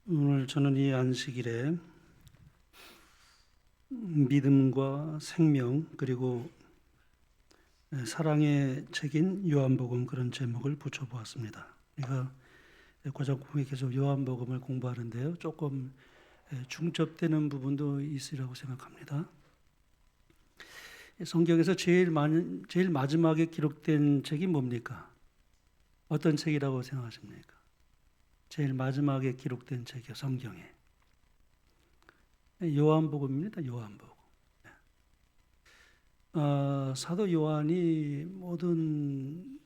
오늘 저는 이 안식일에 믿음과 생명 그리고 사랑의 책인 요한복음 그런 제목을 붙여보았습니다. 우리가 고작국에 계속 요한복음을 공부하는데요. 조금 중첩되는 부분도 있으리라고 생각합니다. 성경에서 제일 마지막에 기록된 책이 뭡니까? 어떤 책이라고 생각하십니까? 제일 마지막에 기록된 책이요, 성경에. 요한복음입니다. 요한복음. 사도 요한이 모든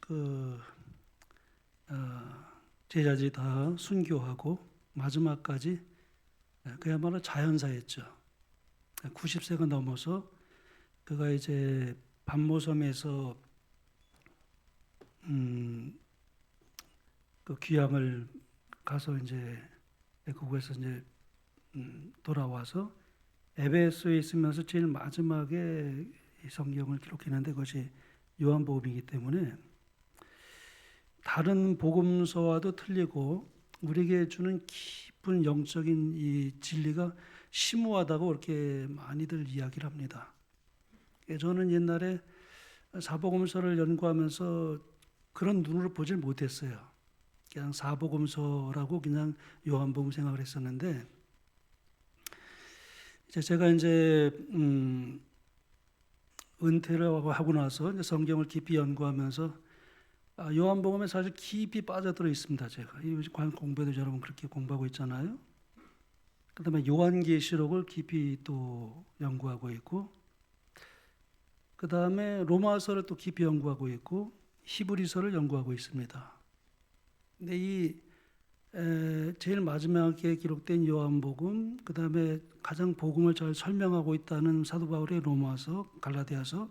제자들이 다 순교하고 마지막까지 그야말로 자연사였죠. 90세가 넘어서 그가 이제 반모섬에서 그 귀향을 가서 이제 그곳에서 이제 돌아와서 에베소에 있으면서 제일 마지막에 이 성경을 기록했는데 그것이 요한복음이기 때문에 다른 복음서와도 틀리고 우리에게 주는 깊은 영적인 이 진리가 심오하다고 그렇게 많이들 이야기를 합니다. 저는 옛날에 사복음서를 연구하면서 그런 눈으로 보질 못했어요. 그냥 사복음서라고 그냥 요한복음 생각을 했었는데 제가 이제 은퇴를 하고 나서 이제 성경을 깊이 연구하면서 요한복음에 사실 깊이 빠져들어 있습니다. 제가 이 관 공부에도 여러분 그렇게 공부하고 있잖아요. 그다음에 요한계시록을 깊이 또 연구하고 있고, 그다음에 로마서를 또 깊이 연구하고 있고, 히브리서를 연구하고 있습니다. 근데 이 제일 마지막에 기록된 요한복음, 그 다음에 가장 복음을 잘 설명하고 있다는 사도 바울의 로마서, 갈라디아서,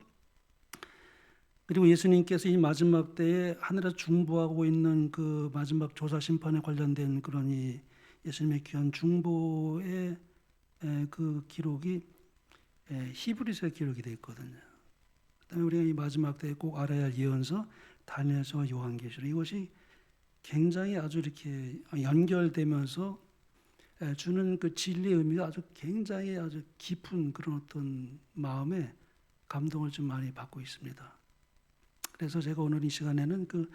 그리고 예수님께서 이 마지막 때에 하늘에서 중보하고 있는 그 마지막 조사 심판에 관련된 그런 이 예수님의 귀한 중보의 그 기록이 히브리서의 기록이 되어 있거든요. 그다음에 우리가 이 마지막 때에 꼭 알아야 할 예언서, 다니엘서와 요한계시록, 이것이 굉장히 아주 이렇게 연결되면서 주는 그 진리의 의미가 아주 굉장히 아주 깊은 그런 어떤 마음에 감동을 좀 많이 받고 있습니다. 그래서 제가 오늘 이 시간에는 그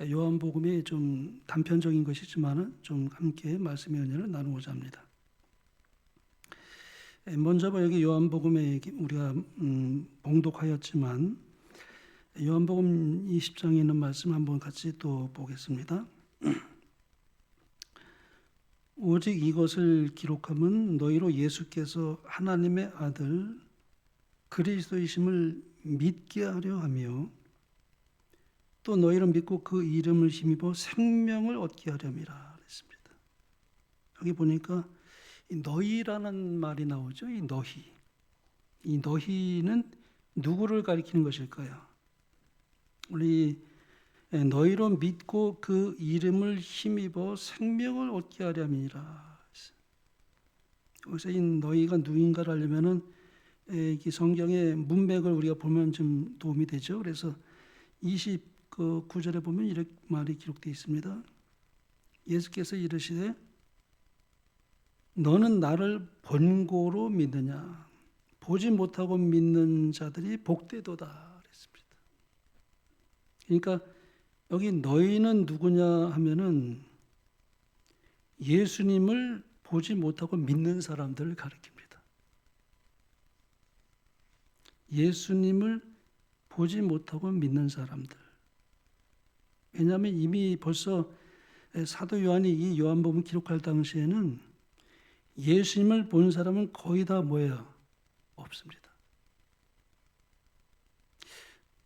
요한복음이 좀 단편적인 것이지만은 좀 함께 말씀의 은혜를 나누고자 합니다. 먼저 여기 요한복음에 우리가 봉독하였지만 요한복음 20장에 있는 말씀 한번 같이 또 보겠습니다. 오직 이것을 기록함은 너희로 예수께서 하나님의 아들 그리스도이심을 믿게 하려 하며 또 너희를 믿고 그 이름을 힘입어 생명을 얻게 하려니라 그랬습니다. 여기 보니까 이 너희라는 말이 나오죠. 이 너희. 이 너희는 누구를 가리키는 것일까요? 우리 너희로 믿고 그 이름을 힘입어 생명을 얻게 하려니라. 여기서 이 너희가 누구인가를 알려면은 이 성경의 문맥을 우리가 보면 좀 도움이 되죠. 그래서 29절에 보면 이렇게 말이 기록되어 있습니다. 예수께서 이르시되 너는 나를 본고로 믿느냐? 보지 못하고 믿는 자들이 복되도다 그랬습니다. 그러니까 여기 너희는 누구냐 하면은 예수님을 보지 못하고 믿는 사람들을 가리킵니다. 예수님을 보지 못하고 믿는 사람들. 왜냐하면 이미 벌써 사도 요한이 이 요한복음 기록할 당시에는 예수님을 본 사람은 거의 다 뭐예요? 없습니다.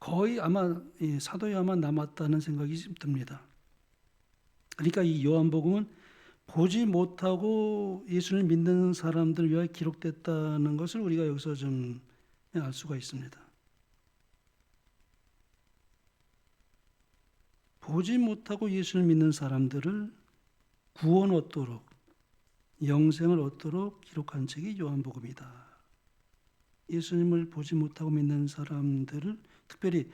거의 아마 사도 요한만 남았다는 생각이 좀 듭니다. 그러니까 이 요한복음은 보지 못하고 예수를 믿는 사람들 위하여 기록됐다는 것을 우리가 여기서 좀 알 수가 있습니다. 보지 못하고 예수를 믿는 사람들을 구원 얻도록, 영생을 얻도록 기록한 책이 요한복음이다. 예수님을 보지 못하고 믿는 사람들을 특별히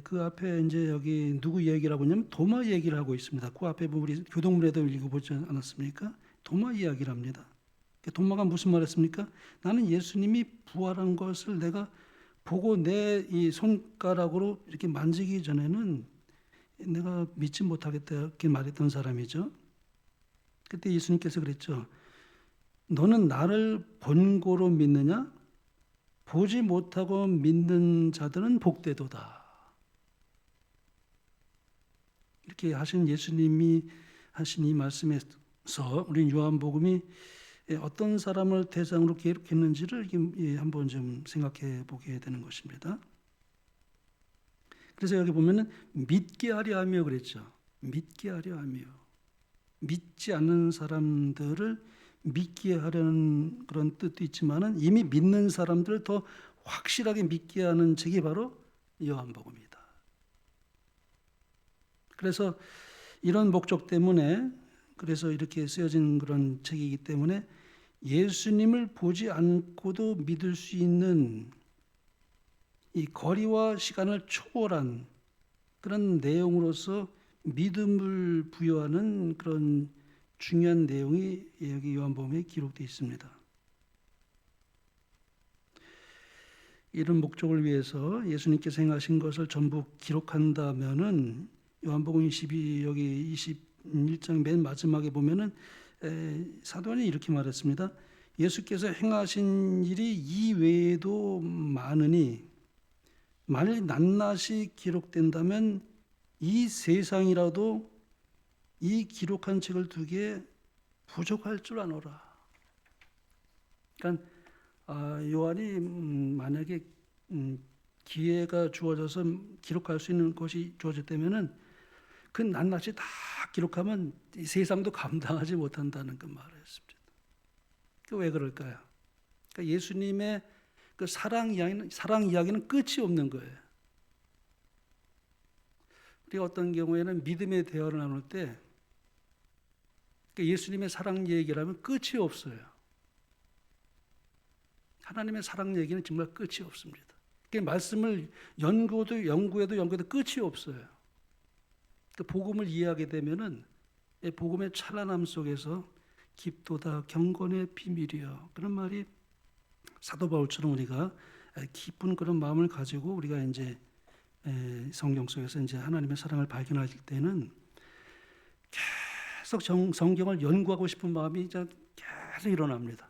그 앞에 이제 여기 누구 얘기를 하고 있냐면 도마 얘기를 하고 있습니다. 그 앞에 우리 교동문에도 읽어보지 않았습니까? 도마 이야기를 합니다. 도마가 무슨 말 했습니까? 나는 예수님이 부활한 것을 내가 보고 내 이 손가락으로 이렇게 만지기 전에는 내가 믿지 못하겠다 이렇게 말했던 사람이죠. 그때 예수님께서 그랬죠. 너는 나를 본고로 믿느냐? 보지 못하고 믿는 자들은 복되도다. 이렇게 하신 예수님이 하신 이 말씀에서 우리 요한복음이 어떤 사람을 대상으로 기록했는지를 한번 좀 생각해 보게 되는 것입니다. 그래서 여기 보면은 믿게 하려 하며 그랬죠. 믿게 하려 하며. 믿지 않는 사람들을 믿게 하려는 그런 뜻도 있지만은 이미 믿는 사람들을 더 확실하게 믿게 하는 책이 바로 요한복음이다. 그래서 이런 목적 때문에 그래서 이렇게 쓰여진 그런 책이기 때문에 예수님을 보지 않고도 믿을 수 있는 이 거리와 시간을 초월한 그런 내용으로서 믿음을 부여하는 그런 중요한 내용이 여기 요한복음에 기록되어 있습니다. 이런 목적을 위해서 예수님께서 행하신 것을 전부 기록한다면은 요한복음 22 여기 21장 맨 마지막에 보면은 사도안이 이렇게 말했습니다. 예수께서 행하신 일이 이외에도 많으니 만일 낱낱이 기록된다면 이 세상이라도 이 기록한 책을 두기에 부족할 줄 아노라. 그러니까 요한이 만약에 기회가 주어져서 기록할 수 있는 것이 주어졌다면은 그 낱낱이 다 기록하면 이 세상도 감당하지 못한다는 그 말을 했습니다. 왜 그럴까요? 그러니까 예수님의 그 사랑 이야기는 끝이 없는 거예요. 우리가 어떤 경우에는 믿음의 대화를 나눌 때 예수님의 사랑 얘기를 하면 끝이 없어요. 하나님의 사랑 얘기는 정말 끝이 없습니다. 말씀을 연구해도 끝이 없어요. 복음을 이해하게 되면은 복음의 찬란함 속에서 깊도다 경건의 비밀이여 그런 말이 사도 바울처럼 우리가 깊은 그런 마음을 가지고 우리가 이제 성경 속에서 이제 하나님의 사랑을 발견할 때는 계속 성경을 연구하고 싶은 마음이 이제 계속 일어납니다.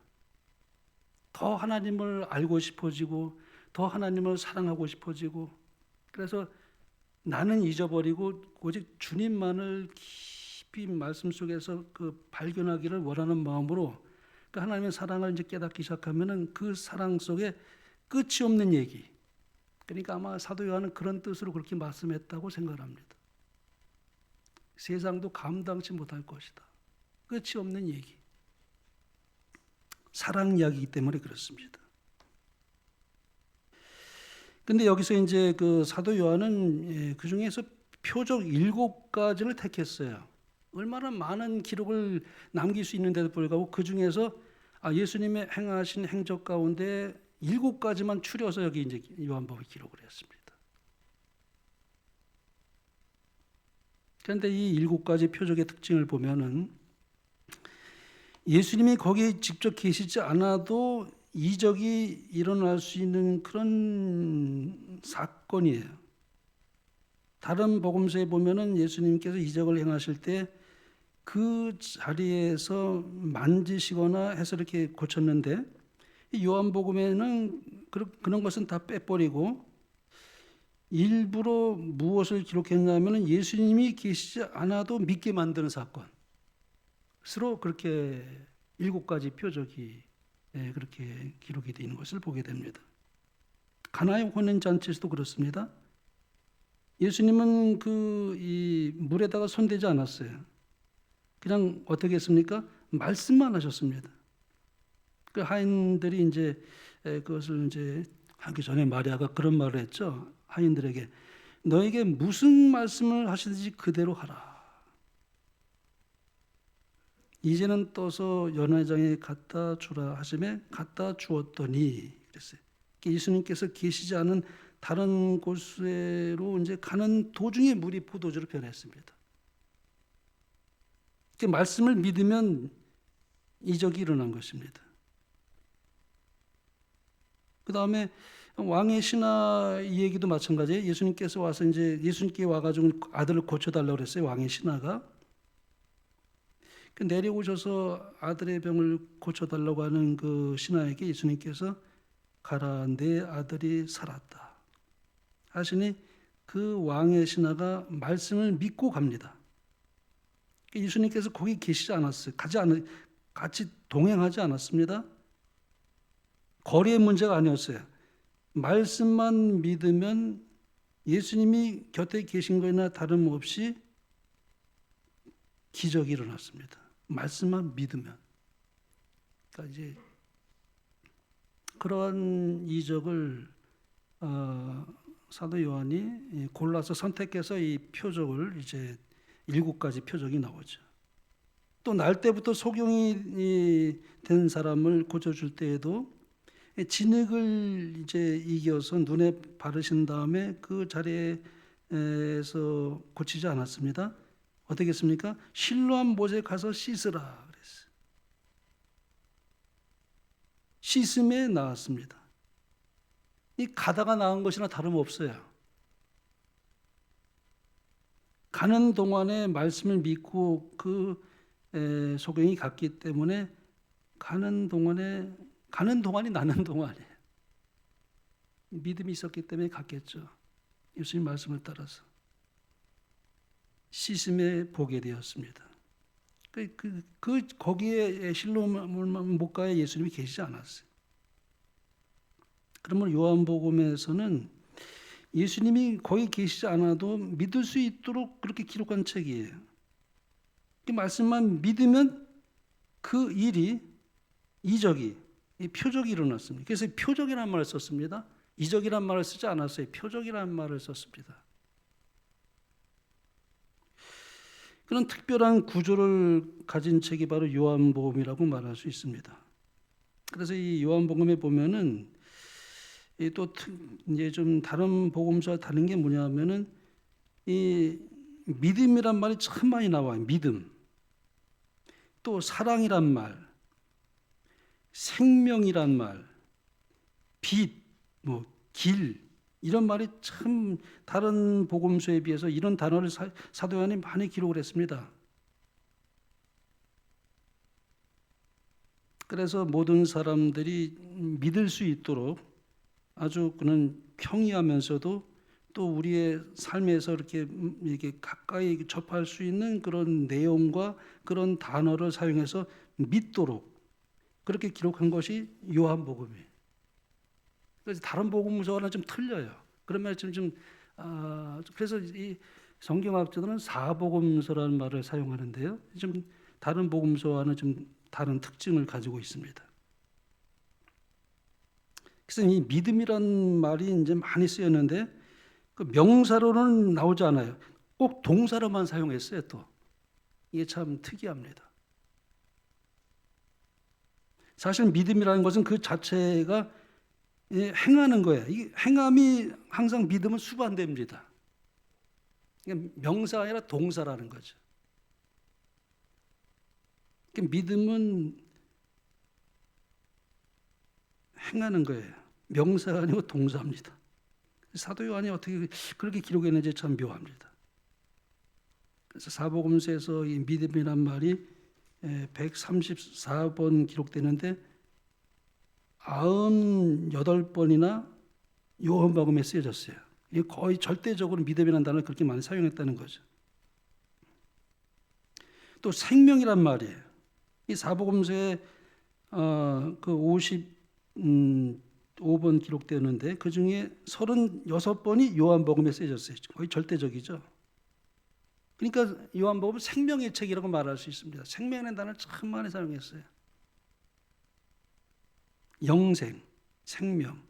더 하나님을 알고 싶어지고 더 하나님을 사랑하고 싶어지고 그래서 나는 잊어버리고 오직 주님만을 깊이 말씀 속에서 그 발견하기를 원하는 마음으로 그 하나님의 사랑을 이제 깨닫기 시작하면은 그 사랑 속에 끝이 없는 얘기. 그러니까 아마 사도 요한은 그런 뜻으로 그렇게 말씀했다고 생각합니다. 세상도 감당치 못할 것이다. 끝이 없는 얘기. 사랑 이야기이기 때문에 그렇습니다. 근데 여기서 이제 그 사도 요한은 그 중에서 표적 7가지를 택했어요. 얼마나 많은 기록을 남길 수 있는데도 불구하고 그 중에서 예수님의 행하신 행적 가운데 7가지만 추려서 여기 이제 요한복음에 기록을 했습니다. 그런데 이 7가지 표적의 특징을 보면은 예수님이 거기에 직접 계시지 않아도 이적이 일어날 수 있는 그런 사건이에요. 다른 복음서에 보면은 예수님께서 이적을 행하실 때 그 자리에서 만지시거나 해서 이렇게 고쳤는데 요한복음에는 그런 것은 다 빼버리고 일부러 무엇을 기록했냐면은 예수님이 계시지 않아도 믿게 만드는 사건. 스스로 그렇게 7가지 표적이 그렇게 기록이 되어 있는 것을 보게 됩니다. 가나의 혼인잔치에서도 그렇습니다. 예수님은 이 물에다가 손대지 않았어요. 그냥 어떻게 했습니까? 말씀만 하셨습니다. 그 하인들이 이제 그것을 이제 하기 전에 마리아가 그런 말을 했죠. 하인들에게 너에게 무슨 말씀을 하시든지 그대로 하라. 이제는 떠서 연회장에 갖다 주라 하심에 갖다 주었더니 그랬어요. 예수님께서 계시지 않은 다른 곳으로 이제 가는 도중에 물이 포도주로 변했습니다. 말씀을 믿으면 이적이 일어난 것입니다. 그 다음에 왕의 신하 이 얘기도 마찬가지예요. 예수님께서 와서 이제 예수님께 와가지고 아들을 고쳐달라고 그랬어요. 왕의 신하가. 내려오셔서 아들의 병을 고쳐달라고 하는 그 신하에게 예수님께서 가라, 내 아들이 살았다 하시니 그 왕의 신하가 말씀을 믿고 갑니다. 예수님께서 거기 계시지 않았어요. 같이 동행하지 않았습니다. 거리의 문제가 아니었어요. 말씀만 믿으면 예수님이 곁에 계신 거나 다름없이 기적이 일어났습니다. 말씀만 믿으면. 그러니까 이제 그러한 이적을 사도 요한이 골라서 선택해서 이 표적을 이제 7가지 표적이 나오죠. 또 날 때부터 소경이 된 사람을 고쳐줄 때에도 진흙을 이제 이겨서 눈에 바르신 다음에 그 자리에서 고치지 않았습니다. 어떻게 했습니까? 실로암 못에 가서 씻으라 그랬어요. 씻음에 나았습니다. 이 가다가 나은 것이나 다름없어요. 가는 동안에 말씀을 믿고 그 소경이 갔기 때문에 가는 동안이 나는 동안이에요. 믿음이 있었기 때문에 갔겠죠. 예수님 말씀을 따라서 씻음에 보게 되었습니다. 거기에 실로암 못가에 예수님이 계시지 않았어요. 그러면 요한복음에서는 예수님이 거기 계시지 않아도 믿을 수 있도록 그렇게 기록한 책이에요. 그 말씀만 믿으면 그 일이, 이적이, 표적이 일어났습니다. 그래서 표적이라는 말을 썼습니다. 이적이라는 말을 쓰지 않았어요. 표적이라는 말을 썼습니다. 그런 특별한 구조를 가진 책이 바로 요한복음이라고 말할 수 있습니다. 그래서 이 요한복음에 보면은 또 이제 좀 다른 복음서와 다른 게 뭐냐면은 이 믿음이란 말이 참 많이 나와요. 믿음, 또 사랑이란 말, 생명이란 말, 빛, 길 이런 말이 참 다른 복음서에 비해서 이런 단어를 사도 요한이 많이 기록을 했습니다. 그래서 모든 사람들이 믿을 수 있도록 아주 그는 평이하면서도 또 우리의 삶에서 이렇게 가까이 접할 수 있는 그런 내용과 그런 단어를 사용해서 믿도록 그렇게 기록한 것이 요한복음이에요. 그래서 다른 복음서와는 좀 틀려요. 그러면 그래서 이 성경학자들은 사복음서라는 말을 사용하는데요. 좀 다른 복음서와는 좀 다른 특징을 가지고 있습니다. 그래서 이 믿음이란 말이 이제 많이 쓰였는데 그 명사로는 나오지 않아요. 꼭 동사로만 사용했어요. 또 이게 참 특이합니다. 사실 믿음이라는 것은 그 자체가 행하는 거예요. 이 행함이 항상 믿음은 수반됩니다. 명사가 아니라 동사라는 거죠. 믿음은 행하는 거예요. 명사가 아니고 동사입니다. 사도 요한이 어떻게 그렇게 기록했는지 참 묘합니다. 그래서 사복음서에서 이 믿음이란 말이 134번 기록되는데 98번이나 요한복음에 쓰여졌어요. 이게 거의 절대적으로 믿음이라는 단어를 그렇게 많이 사용했다는 거죠. 또 생명이란 말이에요. 이 사복음서에 그 55번 기록되었는데 그 중에 36번이 요한복음에 쓰여졌어요. 거의 절대적이죠. 그러니까 요한복음은 생명의 책이라고 말할 수 있습니다. 생명이라는 단어를 참 많이 사용했어요. 영생, 생명.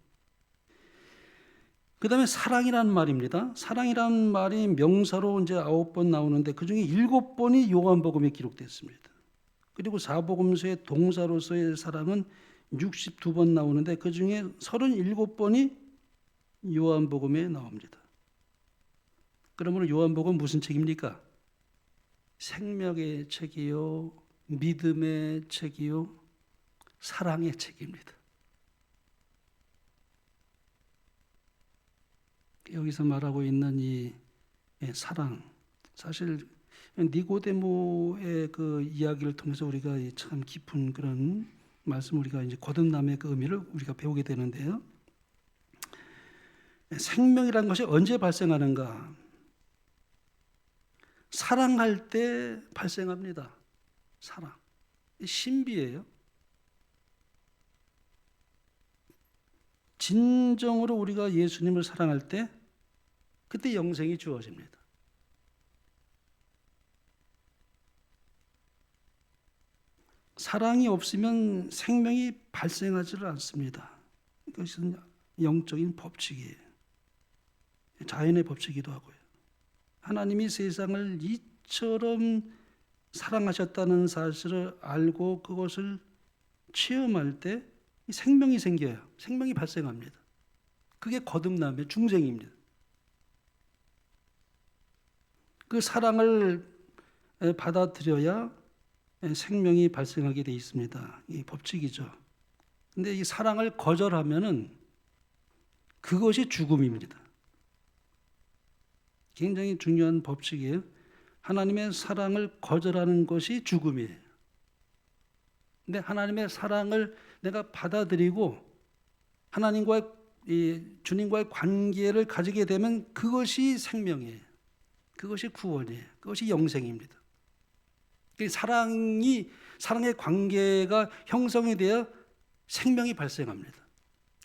그 다음에 사랑이라는 말입니다. 사랑이라는 말이 명사로 이제 9번 나오는데 그 중에 7번이 요한복음에 기록됐습니다. 그리고 사복음서의 동사로서의 사랑은 62번 나오는데 그 중에 37번이 요한복음에 나옵니다. 그러므로 요한복음은 무슨 책입니까? 생명의 책이요, 믿음의 책이요 사랑의 책입니다. 여기서 말하고 있는 이 사랑, 사실 니고데모의 그 이야기를 통해서 우리가 참 깊은 그런 말씀, 우리가 이제 거듭남의 그 의미를 우리가 배우게 되는데요. 생명이라는 것이 언제 발생하는가? 사랑할 때 발생합니다. 사랑. 신비예요. 진정으로 우리가 예수님을 사랑할 때 그때 영생이 주어집니다. 사랑이 없으면 생명이 발생하지를 않습니다. 이것은 영적인 법칙이에요. 자연의 법칙이기도 하고요. 하나님이 세상을 이처럼 사랑하셨다는 사실을 알고 그것을 체험할 때 생명이 생겨요. 생명이 발생합니다. 그게 거듭남의 중생입니다. 그 사랑을 받아들여야 생명이 발생하게 되어 있습니다. 이 법칙이죠. 근데 이 사랑을 거절하면은 그것이 죽음입니다. 굉장히 중요한 법칙이에요. 하나님의 사랑을 거절하는 것이 죽음이에요. 근데 하나님의 사랑을 내가 받아들이고 하나님과 주님과의 관계를 가지게 되면 그것이 생명이에요. 그것이 구원이에요. 그것이 영생입니다. 사랑의 관계가 형성이 되어 생명이 발생합니다.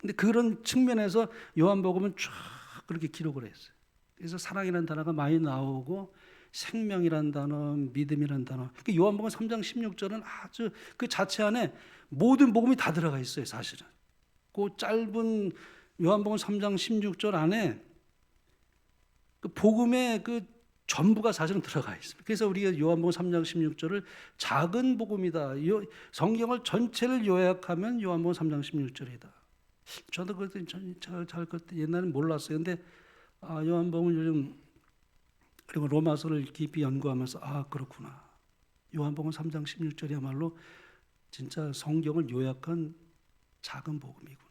근데 그런 측면에서 요한복음은 쫙 그렇게 기록을 했어요. 그래서 사랑이라는 단어가 많이 나오고 생명이라는 단어, 믿음이라는 단어. 그러니까 요한복음 3장 16절은 아주 그 자체 안에 모든 복음이 다 들어가 있어요, 사실은. 그 짧은 요한복음 3장 16절 안에 그 복음의 그 전부가 사실은 들어가 있습니다. 그래서 우리가 요한복음 3장 16절을 작은 복음이다. 성경을 전체를 요약하면 요한복음 3장 16절이다. 저도 그때 잘 그때 옛날에는 몰랐어요. 근데 요한복음을 요즘 그리고 로마서를 깊이 연구하면서 그렇구나. 요한복음 3장 16절이야말로 진짜 성경을 요약한 작은 복음이구나.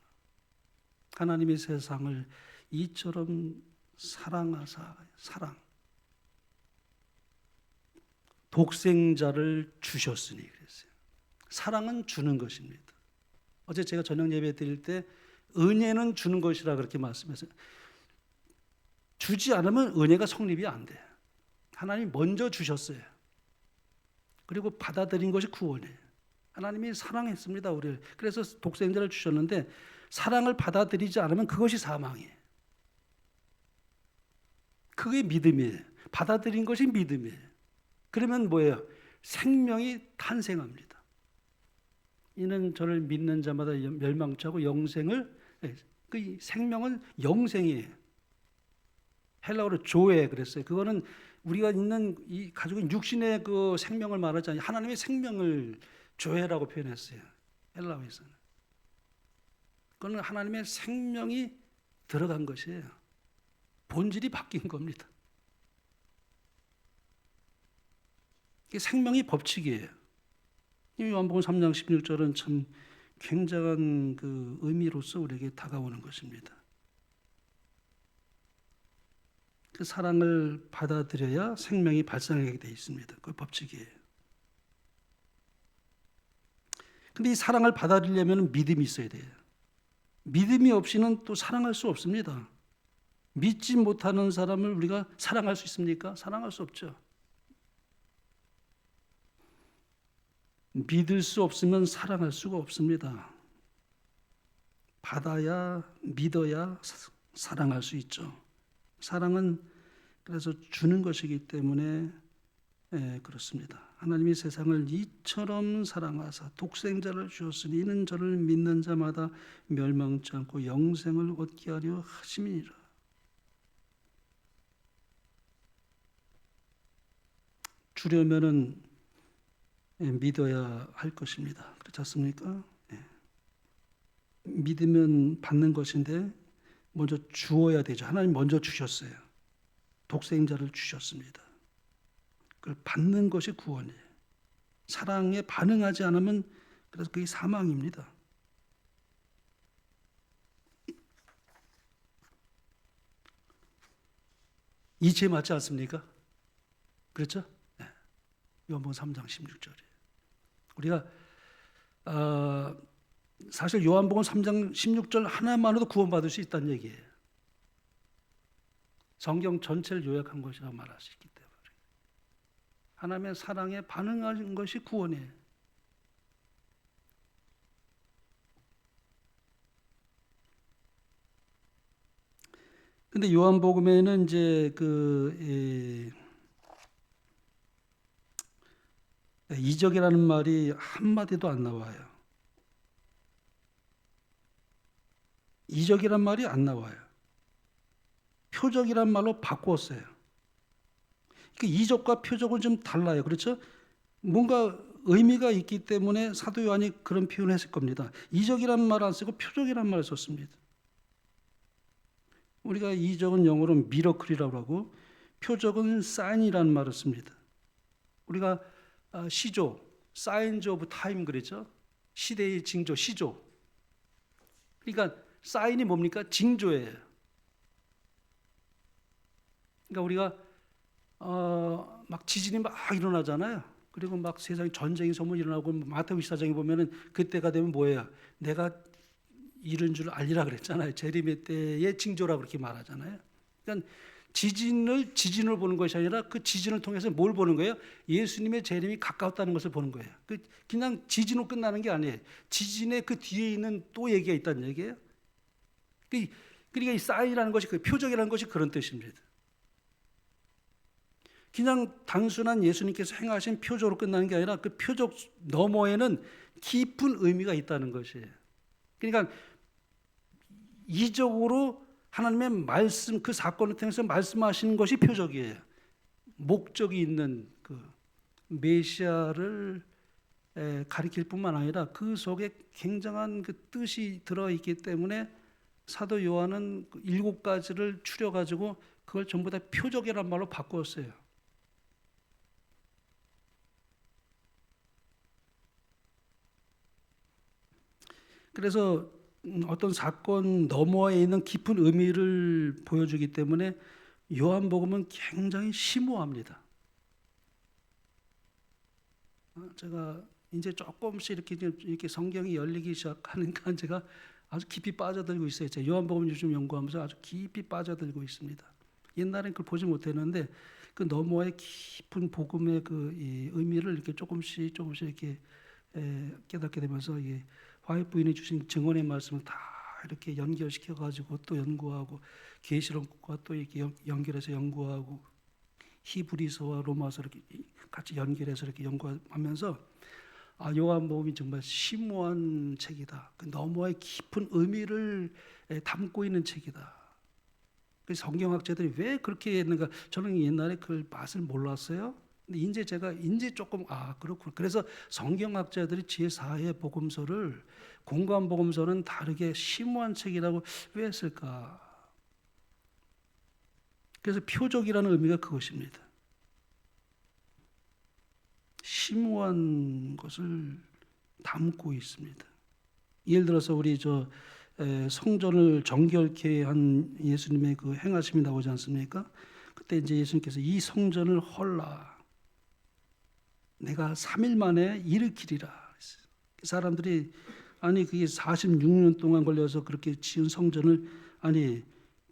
하나님이 세상을 이처럼 사랑하사 독생자를 주셨으니 그랬어요. 사랑은 주는 것입니다. 어제 제가 저녁 예배 드릴 때 은혜는 주는 것이라 그렇게 말씀했어요. 주지 않으면 은혜가 성립이 안 돼요. 하나님이 먼저 주셨어요. 그리고 받아들인 것이 구원이에요. 하나님이 사랑했습니다, 우리를. 그래서 독생자를 주셨는데 사랑을 받아들이지 않으면 그것이 사망이에요. 그게 믿음이에요. 받아들인 것이 믿음이에요. 그러면 뭐예요? 생명이 탄생합니다. 이는 저를 믿는 자마다 멸망치 않고 영생을, 그 생명은 영생이에요. 헬라어로 조에 그랬어요. 그거는 우리가 가지고 있는 육신의 그 생명을 말하지 않아요. 하나님의 생명을 조회라고 표현했어요. 헬라어에서는. 그거는 하나님의 생명이 들어간 것이에요. 본질이 바뀐 겁니다. 이게 생명이 법칙이에요. 요한복음 3장 16절은 참 굉장한 그 의미로서 우리에게 다가오는 것입니다. 그 사랑을 받아들여야 생명이 발생하게 되어 있습니다. 그 법칙이에요. 근데 이 사랑을 받아들이려면 믿음이 있어야 돼요. 믿음이 없이는 또 사랑할 수 없습니다. 믿지 못하는 사람을 우리가 사랑할 수 있습니까? 사랑할 수 없죠. 믿을 수 없으면 사랑할 수가 없습니다. 받아야, 믿어야 사랑할 수 있죠. 사랑은 그래서 주는 것이기 때문에 그렇습니다. 하나님이 세상을 이처럼 사랑하사 독생자를 주었으니 이는 저를 믿는 자마다 멸망치 않고 영생을 얻게 하려 하심이니라. 주려면은 믿어야 할 것입니다. 그렇지 않습니까? 믿으면 받는 것인데 먼저 주어야 되죠. 하나님 먼저 주셨어요. 독생자를 주셨습니다. 그걸 받는 것이 구원이에요. 사랑에 반응하지 않으면 그래서 그게 사망입니다. 이치에 맞지 않습니까? 그렇죠? 네. 요한복음 3장 16절에 우리가 사실 요한복음 3장 16절 하나만으로도 구원받을 수 있다는 얘기예요. 성경 전체를 요약한 것이라고 말할 수 있기 때문에 하나님의 사랑에 반응하는 것이 구원이에요. 근데 요한복음에는 이제 이적이라는 말이 한마디도 안 나와요. 이적이란 말이 안 나와요. 표적이란 말로 바꾸었어요. 그러니까 이적과 표적은 좀 달라요. 그렇죠? 뭔가 의미가 있기 때문에 사도 요한이 그런 표현을 했을 겁니다. 이적이란 말 안 쓰고 표적이란 말을 썼습니다. 우리가 이적은 영어로 미러클이라고 하고 표적은 사인이라는 말을 씁니다. 우리가 시조, 사인즈 오브 타임 그랬죠? 시대의 징조, 시조. 그러니까 사인이 뭡니까? 징조예요. 그러니까 우리가 막 지진이 막 일어나잖아요. 그리고 막 세상에 전쟁이 소문 일어나고 마태복음 24장에 보면은 그때가 되면 뭐예요? 내가 이런 줄 알리라 그랬잖아요. 재림의 때의 징조라 그렇게 말하잖아요. 그러니까 지진을 보는 것이 아니라 그 지진을 통해서 뭘 보는 거예요? 예수님의 재림이 가까웠다는 것을 보는 거예요. 그냥 지진으로 끝나는 게 아니에요. 지진의 그 뒤에 있는 또 얘기가 있다는 얘기예요. 그러니까 이 사인이라는 것이 그 표적이라는 것이 그런 뜻입니다. 그냥 단순한 예수님께서 행하신 표적으로 끝나는 게 아니라 그 표적 너머에는 깊은 의미가 있다는 것이에요. 그러니까 이적으로 하나님의 말씀, 그 사건을 통해서 말씀하시는 것이 표적이에요. 목적이 있는 그 메시아를 가리킬 뿐만 아니라 그 속에 굉장한 그 뜻이 들어있기 때문에 사도 요한은 7가지를 추려가지고 그걸 전부 다 표적이라는 말로 바꾸었어요. 그래서 어떤 사건 너머에 있는 깊은 의미를 보여주기 때문에 요한복음은 굉장히 심오합니다. 제가 이제 조금씩 이렇게 성경이 열리기 시작하니까 제가 아주 깊이 빠져들고 있어요. 제가 요한복음 요즘 연구하면서 아주 깊이 빠져들고 있습니다. 옛날엔 그걸 보지 못했는데 그 너머의 깊은 복음의 그 이 의미를 이렇게 조금씩 이렇게 깨닫게 되면서 이 화이트 부인이 주신 증언의 말씀을 다 이렇게 연결시켜 가지고 또 연구하고 계시록과 또 이렇게 연결해서 연구하고 히브리서와 로마서 이렇게 같이 연결해서 이렇게 연구하면서 요한복음이 정말 심오한 책이다. 그 너머의 깊은 의미를 담고 있는 책이다. 그 성경학자들이 왜 그렇게 했는가? 저는 옛날에 그 맛을 몰랐어요. 근데 이제 제가 조금 그렇구나. 그래서 성경학자들이 제4의 복음서를 공간 복음서는 다르게 심오한 책이라고 왜 했을까? 그래서 표적이라는 의미가 그것입니다. 심오한 것을 담고 있습니다. 예를 들어서 우리 성전을 정결케 한 예수님의 그 행하심이 나오지 않습니까? 그때 이제 예수님께서 이 성전을 헐라 내가 3일 만에 일으키리라. 사람들이 그게 46년 동안 걸려서 그렇게 지은 성전을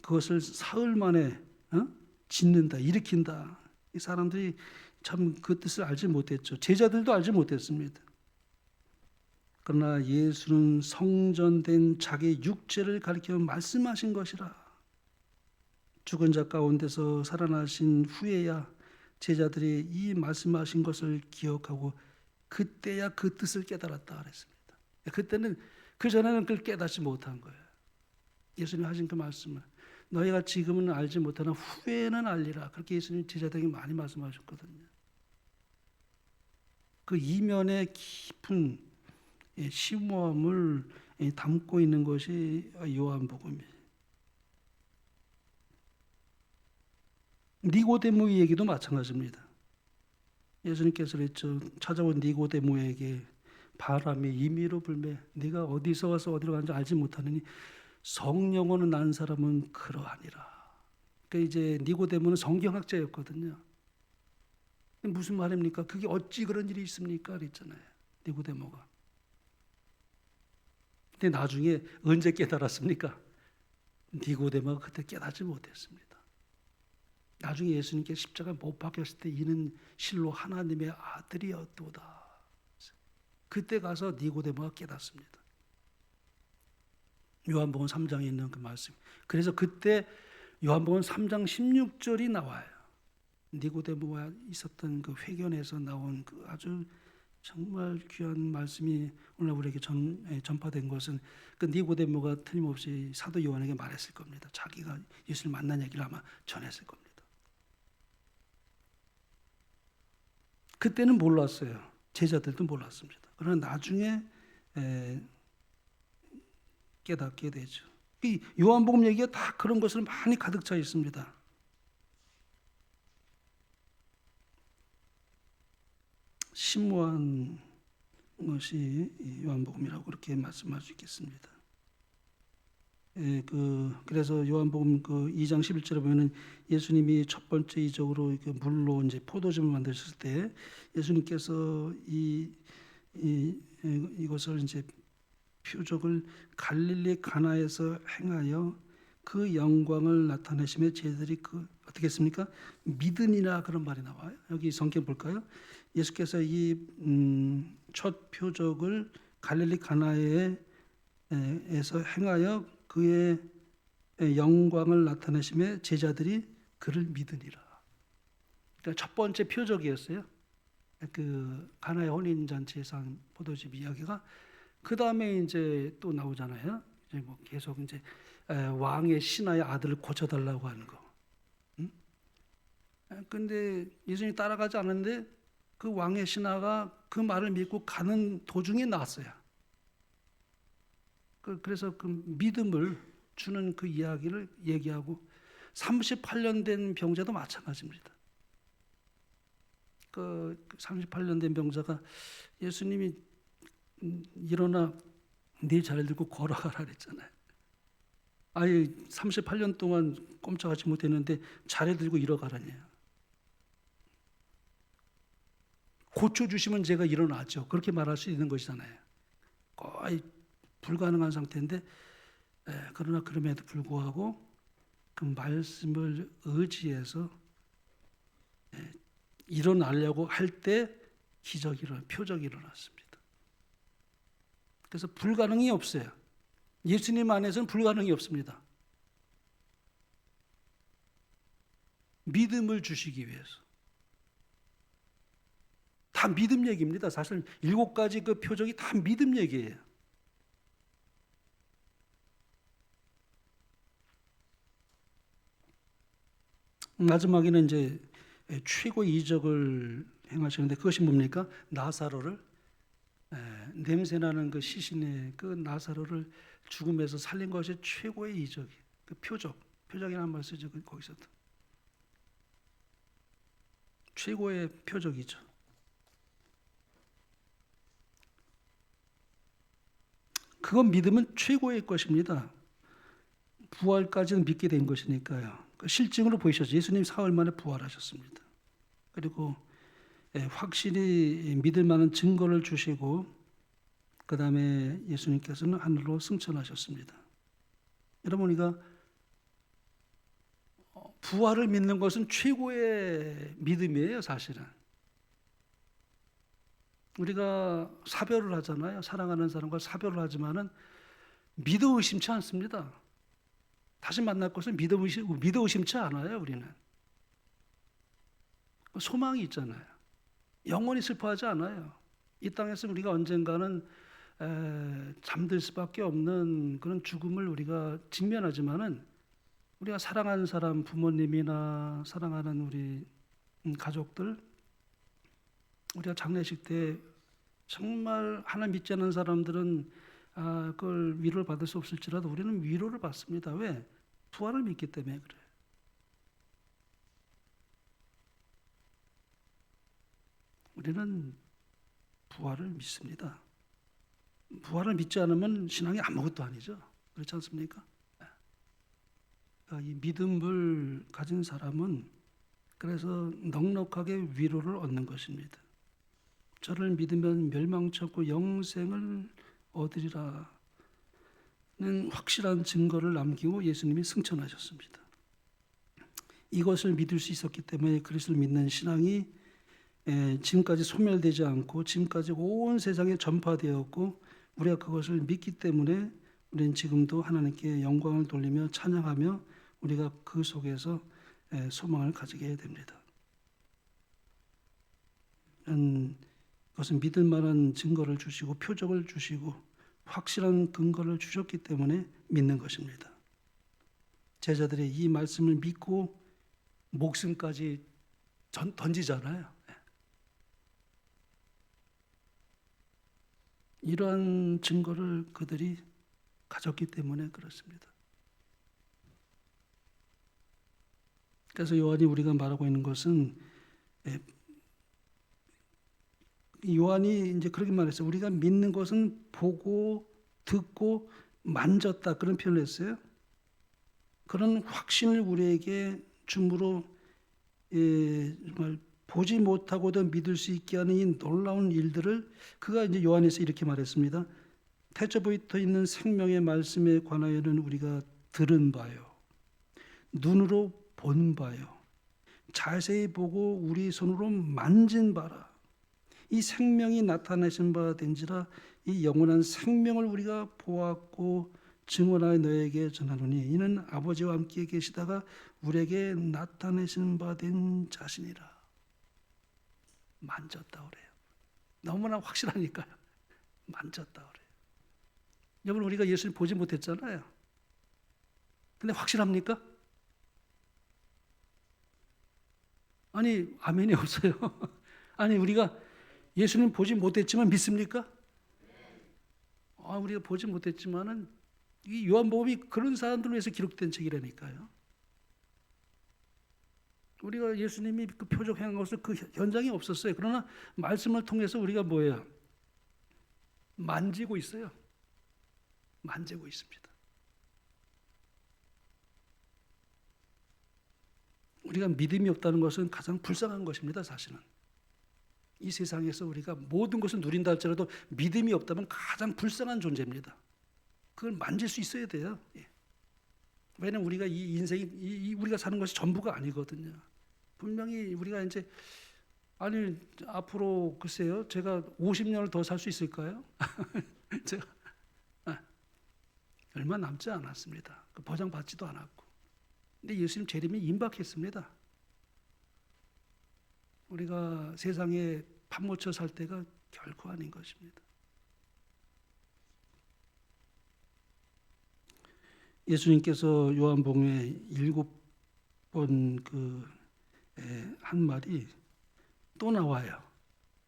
그것을 사흘 만에 짓는다, 일으킨다. 이 사람들이 참 그 뜻을 알지 못했죠. 제자들도 알지 못했습니다. 그러나 예수는 성전된 자기 육체를 가리켜 말씀하신 것이라. 죽은 자 가운데서 살아나신 후에야 제자들이 이 말씀하신 것을 기억하고 그때야 그 뜻을 깨달았다 그랬습니다. 그때는 그 전에는 그걸 깨닫지 못한 거예요. 예수님 하신 그 말씀을 너희가 지금은 알지 못하나 후에는 알리라. 그렇게 예수님 제자들에게 많이 말씀하셨거든요. 그 이면의 깊은 심오함을 담고 있는 것이 요한복음이에요. 니고데모의 얘기도 마찬가지입니다. 예수님께서 그랬죠. 찾아온 니고데모에게 바람이 임의로 불매 네가 어디서 와서 어디로 가는지 알지 못하느니 성령으로 난 사람은 그러하니라. 그러니까 이제 니고데모는 성경학자였거든요. 무슨 말입니까? 그게 어찌 그런 일이 있습니까? 그랬잖아요. 니고데모가. 근데 나중에 언제 깨달았습니까? 니고데모가 그때 깨닫지 못했습니다. 나중에 예수님께 십자가에 못 박혔을 때 이는 실로 하나님의 아들이었도다. 그때 가서 니고데모가 깨닫습니다. 요한복음 3장에 있는 그 말씀. 그래서 그때 요한복음 3장 16절이 나와요. 니고데모와 있었던 그 회견에서 나온 그 아주 정말 귀한 말씀이 오늘 우리에게 전파된 것은 그 니고데모가 틀림없이 사도 요한에게 말했을 겁니다. 자기가 예수를 만난 얘기를 아마 전했을 겁니다. 그때는 몰랐어요. 제자들도 몰랐습니다. 그러나 나중에 깨닫게 되죠. 이 요한복음 얘기가 다 그런 것으로 많이 가득 차 있습니다. 심오한 것이 요한복음이라고 그렇게 말씀할 수 있겠습니다. 그래서 요한복음 2장 11절에 보면은 예수님이 첫 번째 이적으로 물로 이제 포도즙을 만드셨을 때 예수님께서 이것을 이제 표적을 갈릴리 가나에서 행하여 그 영광을 나타내심에 제자들이 어떻게 했습니까? 믿으니라 그런 말이 나와요. 여기 성경 볼까요? 예수께서 이 첫 표적을 갈릴리 가나에서 행하여 그의 영광을 나타내심에 제자들이 그를 믿으니라. 그러니까 첫 번째 표적이었어요. 그 가나의 혼인 잔치에서 한 포도즙 이야기가. 그 다음에 이제 또 나오잖아요. 이제 뭐 계속 이제 왕의 신하의 아들을 고쳐달라고 하는 거. 근데 예수님이 따라가지 않는데 그 왕의 신하가 그 말을 믿고 가는 도중에 나왔어요. 그래서 그 믿음을 주는 그 이야기를 얘기하고 38년 된 병자도 마찬가지입니다. 그 38년 된 병자가 예수님이 일어나 네 자리를 들고 걸어가라 그랬잖아요. 아예 38년 동안 꼼짝하지 못했는데 자리 들고 일어가라니요. 고쳐주시면 제가 일어나죠. 그렇게 말할 수 있는 것이잖아요. 거의 불가능한 상태인데 그러나 그럼에도 불구하고 그 말씀을 의지해서 일어나려고 할 때 표적이 일어났습니다. 그래서 불가능이 없어요. 예수님 안에서는 불가능이 없습니다. 믿음을 주시기 위해서. 다 믿음 얘기입니다. 사실 7가지 그 표적이 다 믿음 얘기예요. 마지막에는 이제 최고의 이적을 행하시는데 그것이 뭡니까? 나사로를 냄새나는 그 시신의 그 나사로를 죽음에서 살린 것이 최고의 이적이 그 표적이라는 말 쓰죠. 거기서도 최고의 표적이죠. 그건 믿으면 최고의 것입니다. 부활까지는 믿게 된 것이니까요. 실증으로 보이셨죠. 예수님 사흘 만에 부활하셨습니다. 그리고 확실히 믿을 만한 증거를 주시고 그 다음에 예수님께서는 하늘로 승천하셨습니다. 여러분 우리가 부활을 믿는 것은 최고의 믿음이에요. 사실은 우리가 사별을 하잖아요. 사랑하는 사람과 사별을 하지만은 믿어 의심치 않습니다. 다시 만날 것을 믿어 의심치 않아요. 우리는 소망이 있잖아요. 영원히 슬퍼하지 않아요. 이 땅에서 우리가 언젠가는 잠들 수밖에 없는 그런 죽음을 우리가 직면하지만은 우리가 사랑하는 사람, 부모님이나 사랑하는 우리 가족들, 우리가 장례식 때 정말 하나 믿지 않는 사람들은 그걸 위로를 받을 수 없을지라도 우리는 위로를 받습니다. 왜? 부활을 믿기 때문에 그래요. 우리는 부활을 믿습니다. 부활을 믿지 않으면 신앙이 아무것도 아니죠. 그렇지 않습니까? 그러니까 이 믿음을 가진 사람은 그래서 넉넉하게 위로를 얻는 것입니다. 저를 믿으면 멸망치 않고 영생을 얻으리라는 확실한 증거를 남기고 예수님이 승천하셨습니다. 이것을 믿을 수 있었기 때문에 그리스도를 믿는 신앙이 지금까지 소멸되지 않고 지금까지 온 세상에 전파되었고 우리가 그것을 믿기 때문에 우리는 지금도 하나님께 영광을 돌리며 찬양하며 우리가 그 속에서 소망을 가지게 됩니다. 그것은 믿을 만한 증거를 주시고 표적을 주시고 확실한 근거를 주셨기 때문에 믿는 것입니다. 제자들이 이 말씀을 믿고 목숨까지 던지잖아요. 이러한 증거를 그들이 가졌기 때문에 그렇습니다. 그래서 요한이 우리가 말하고 있는 것은 요한이 이제 그렇게 말했어요. 우리가 믿는 것은 보고 듣고 만졌다 그런 표현을 했어요. 그런 확신을 우리에게 줌으로 정말 보지 못하고도 믿을 수 있게 하는 이 놀라운 일들을 그가 이제 요한에서 이렇게 말했습니다. 태초부터 있는 생명의 말씀에 관하여는 우리가 들은 바요, 눈으로 본 바요, 자세히 보고 우리 손으로 만진 바라. 이 생명이 나타내신 바 된지라. 이 영원한 생명을 우리가 보았고 증언하여 너에게 전하노니 이는 아버지와 함께 계시다가 우리에게 나타내신 바 된 자신이라. 만졌다 그래요. 너무나 확실하니까요. 만졌다 그래요. 여러분 우리가 예수님 보지 못했잖아요. 근데 확실합니까? 아니 아멘이 없어요. 아니 우리가 예수님 보지 못했지만 믿습니까? 우리가 보지 못했지만은 이 요한복음이 그런 사람들을 위해서 기록된 책이라니까요. 우리가 예수님이 그 표적 행한 것을 그 현장이 없었어요. 그러나 말씀을 통해서 우리가 뭐예요? 만지고 있어요. 만지고 있습니다. 우리가 믿음이 없다는 것은 가장 불쌍한 것입니다. 사실은 이 세상에서 우리가 모든 것을 누린다 할지라도 믿음이 없다면 가장 불쌍한 존재입니다. 그걸 만질 수 있어야 돼요. 왜냐하면 우리가 이 인생이 우리가 사는 것이 전부가 아니거든요. 분명히 우리가 이제 아니 앞으로 글쎄요, 제가 50년을 더 살 수 있을까요? 제가 얼마 남지 않았습니다. 보장 받지도 않았고. 근데 예수님 재림이 임박했습니다. 우리가 세상에 파묻혀 살 때가 결코 아닌 것입니다. 예수님께서 요한복음에 7번 한 말이 또 나와요.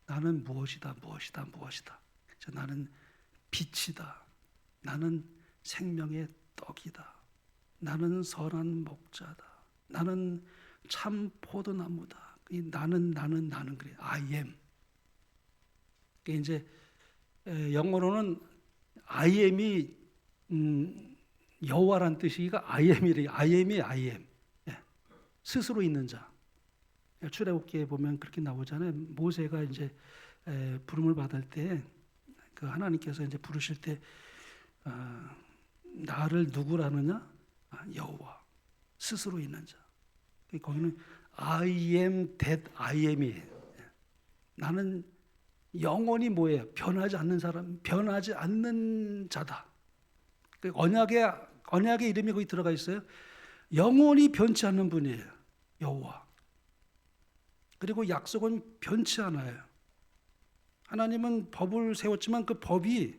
나는 무엇이다, 무엇이다, 무엇이다. 나는 빛이다. 나는 생명의 떡이다. 나는 선한 목자다. 나는 참 포도나무다. 나는 그래. I am. 이제 영어로는 I am이 여호와란 뜻이가 I am이래요. I am이 I am. 스스로 있는 자. 출애굽기에 보면 그렇게 나오잖아요. 모세가 이제 부름을 받을 때 그 하나님께서 이제 부르실 때 나를 누구라느냐? 여호와. 스스로 있는 자. 거기는 I am that I am이에요. 나는 영원히 뭐예요? 변하지 않는 사람, 변하지 않는 자다. 언약의 이름이 거기 들어가 있어요. 영원히 변치 않는 분이에요. 여호와. 그리고 약속은 변치 않아요. 하나님은 법을 세웠지만 그 법이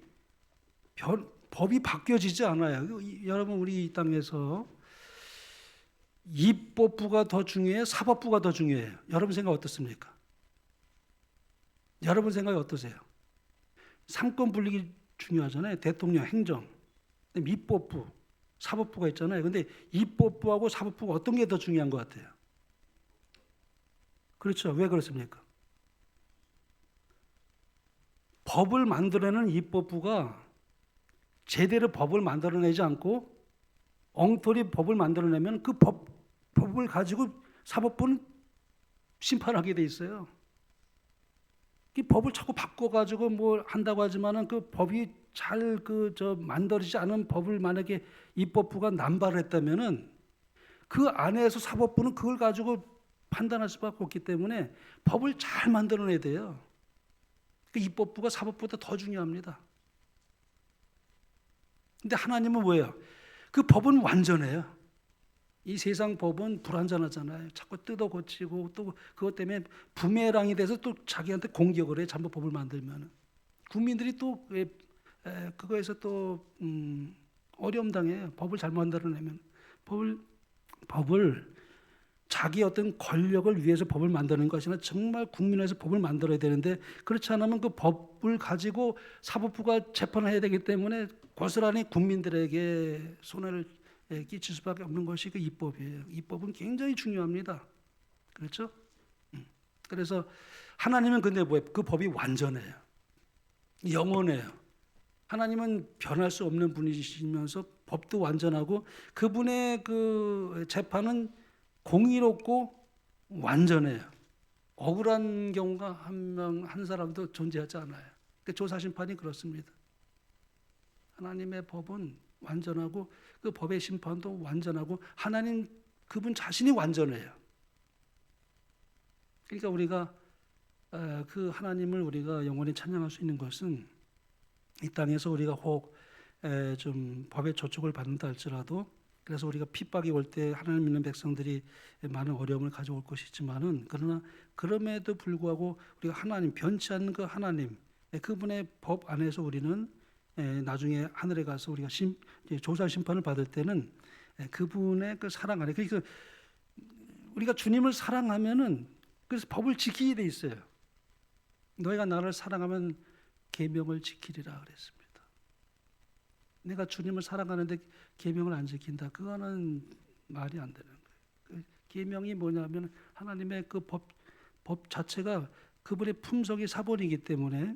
바뀌어지지 않아요. 여러분 우리 이 땅에서 입법부가 더 중요해요? 사법부가 더 중요해요? 여러분 생각 어떻습니까? 여러분 생각이 어떠세요? 상권 분립이 중요하잖아요. 대통령, 행정. 입법부, 사법부가 있잖아요. 근데 입법부하고 사법부가 어떤 게 더 중요한 것 같아요? 그렇죠. 왜 그렇습니까? 법을 만들어내는 입법부가 제대로 법을 만들어내지 않고 엉터리 법을 만들어내면 그 법을 가지고 사법부는 심판하게 돼 있어요. 이 법을 자꾸 바꿔가지고 뭐 한다고 하지만은 그 법이 잘 만들어지지 않은 법을 만약에 입법부가 남발을 했다면은 그 안에서 사법부는 그걸 가지고 판단할 수밖에 없기 때문에 법을 잘 만들어내야 돼요. 그 입법부가 사법보다 더 중요합니다. 근데 하나님은 뭐예요? 그 법은 완전해요. 이 세상 법은 불완전하잖아요. 자꾸 뜯어 고치고 또 그것 때문에 부메랑이 돼서 또 자기한테 공격을 해. 잘못 법을 만들면 국민들이 또 그거에서 또 어려움 당해요. 법을 잘 만들어내면 법을 자기 어떤 권력을 위해서 법을 만드는 것이 아니라 정말 국민에서 법을 만들어야 되는데 그렇지 않으면 그 법을 가지고 사법부가 재판을 해야 되기 때문에 고스란히 국민들에게 손해를 끼칠 수밖에 없는 것이 그 입법이에요. 입법은 굉장히 중요합니다. 그렇죠? 그래서 하나님은 근데 뭐예요? 그 법이 완전해요. 영원해요. 하나님은 변할 수 없는 분이시면서 법도 완전하고 그분의 그 재판은 공의롭고 완전해요. 억울한 경우가 한 사람도 존재하지 않아요. 그 조사심판이 그렇습니다. 하나님의 법은 완전하고 그 법의 심판도 완전하고 하나님 그분 자신이 완전해요. 그러니까 우리가 그 하나님을 우리가 영원히 찬양할 수 있는 것은 이 땅에서 우리가 혹 좀 법의 저촉을 받는다 할지라도 그래서 우리가 핍박이 올 때 하나님 믿는 백성들이 많은 어려움을 가져올 것이지만은 그러나 그럼에도 불구하고 우리가 하나님 변치 않는 그 하나님 그분의 법 안에서 우리는 나중에 하늘에 가서 우리가 조사 심판을 받을 때는 그분의 그 사랑 안에 그러니까 우리가 주님을 사랑하면은 그래서 법을 지키게 돼 있어요. 너희가 나를 사랑하면 계명을 지키리라 그랬습니다. 내가 주님을 사랑하는데 계명을 안 지킨다. 그거는 말이 안 되는 거예요. 그 계명이 뭐냐면 하나님의 그 법 자체가 그분의 품성이 사본이기 때문에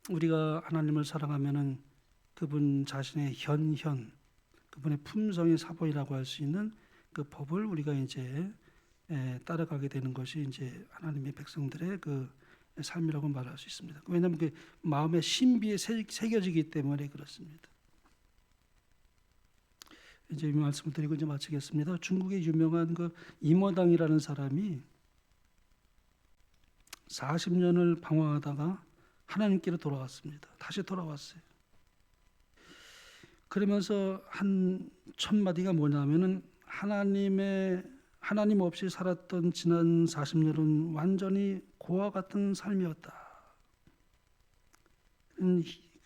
우리가 하나님을 사랑하면은 그분 자신의 그분의 품성의 사본이라고 할 수 있는 그 법을 우리가 이제 따라가게 되는 것이 이제 하나님의 백성들의 그 삶이라고 말할 수 있습니다. 왜냐하면 그 마음의 신비에 새겨지기 때문에 그렇습니다. 이제 이 말씀을 드리고 이제 마치겠습니다. 중국의 유명한 그 임어당이라는 사람이 40년을 방황하다가 하나님께로 돌아왔습니다. 다시 돌아왔어요. 그러면서 한 첫 마디가 뭐냐면은 하나님 없이 살았던 지난 40년은 완전히 고아 같은 삶이었다.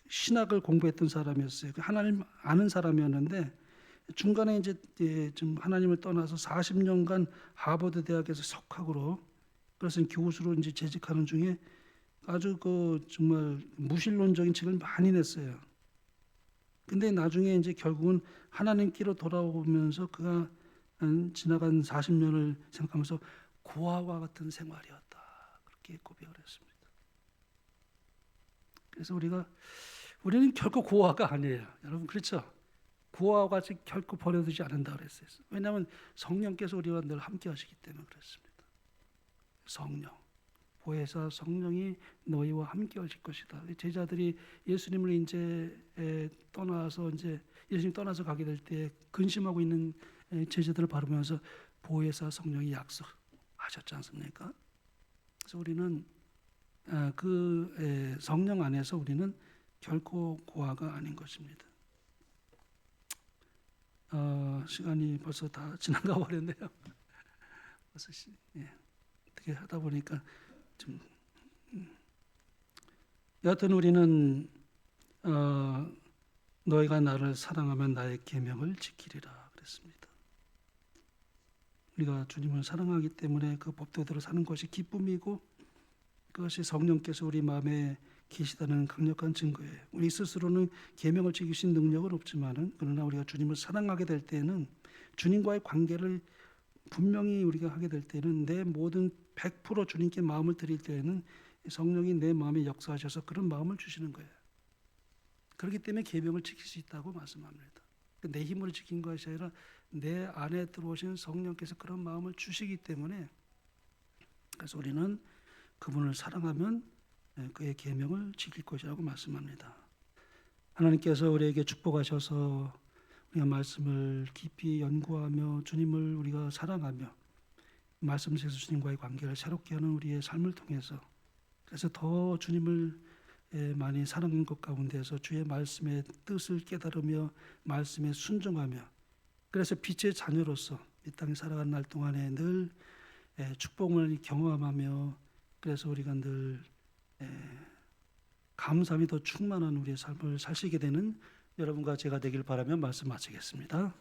신학을 공부했던 사람이었어요. 하나님 아는 사람이었는데 중간에 이제 좀 하나님을 떠나서 40년간 하버드 대학에서 석학으로 그래서 교수로 이제 재직하는 중에 아주 그 정말 무신론적인 책을 많이 냈어요. 근데 나중에 이제 결국은 하나님께로 돌아오면서 그가 지나간 40년을 생각하면서 고아와 같은 생활이었다. 그렇게 고백을 했습니다. 그래서 우리는 결코 고아가 아니에요. 여러분 그렇죠? 고아와 같이 결코 버려두지 않는다 그랬어요. 왜냐하면 성령께서 우리와 늘 함께 하시기 때문에 그렇습니다. 성령. 보혜사 성령이 너희와 함께 하실 것이다. 제자들이 예수님을 이제 떠나서 이제 예수님 떠나서 가게 될 때 근심하고 있는 제자들을 바라보면서 보혜사 성령이 약속하셨지 않습니까? 그래서 우리는 그 성령 안에서 우리는 결코 고아가 아닌 것입니다. 시간이 벌써 다 지나가 버렸네요. 벌써 어떻게 하다 보니까 좀 여하튼 우리는 너희가 나를 사랑하면 나의 계명을 지키리라 그랬습니다. 우리가 주님을 사랑하기 때문에 그 법도대로 사는 것이 기쁨이고 그것이 성령께서 우리 마음에 계시다는 강력한 증거예요. 우리 스스로는 계명을 지킬 수 있는 능력은 없지만은 그러나 우리가 주님을 사랑하게 될 때는 주님과의 관계를 분명히 우리가 하게 될 때는 내 모든 100% 주님께 마음을 드릴 때에는 성령이 내 마음에 역사하셔서 그런 마음을 주시는 거예요. 그렇기 때문에 계명을 지킬 수 있다고 말씀합니다. 내 힘으로 지킨 것이 아니라 내 안에 들어오신 성령께서 그런 마음을 주시기 때문에, 그래서 우리는 그분을 사랑하면 그의 계명을 지킬 것이라고 말씀합니다. 하나님께서 우리에게 축복하셔서 우리가 말씀을 깊이 연구하며 주님을 우리가 사랑하며 말씀 속에서 주님과의 관계를 새롭게 하는 우리의 삶을 통해서, 그래서 더 주님을 많이 사랑하는 것 가운데서 주의 말씀의 뜻을 깨달으며 말씀에 순종하며, 그래서 빛의 자녀로서 이 땅에 살아가는 날 동안에 늘 축복을 경험하며, 그래서 우리가 늘 감사함이 더 충만한 우리의 삶을 사시게 되는 여러분과 제가 되길 바라며 말씀 마치겠습니다.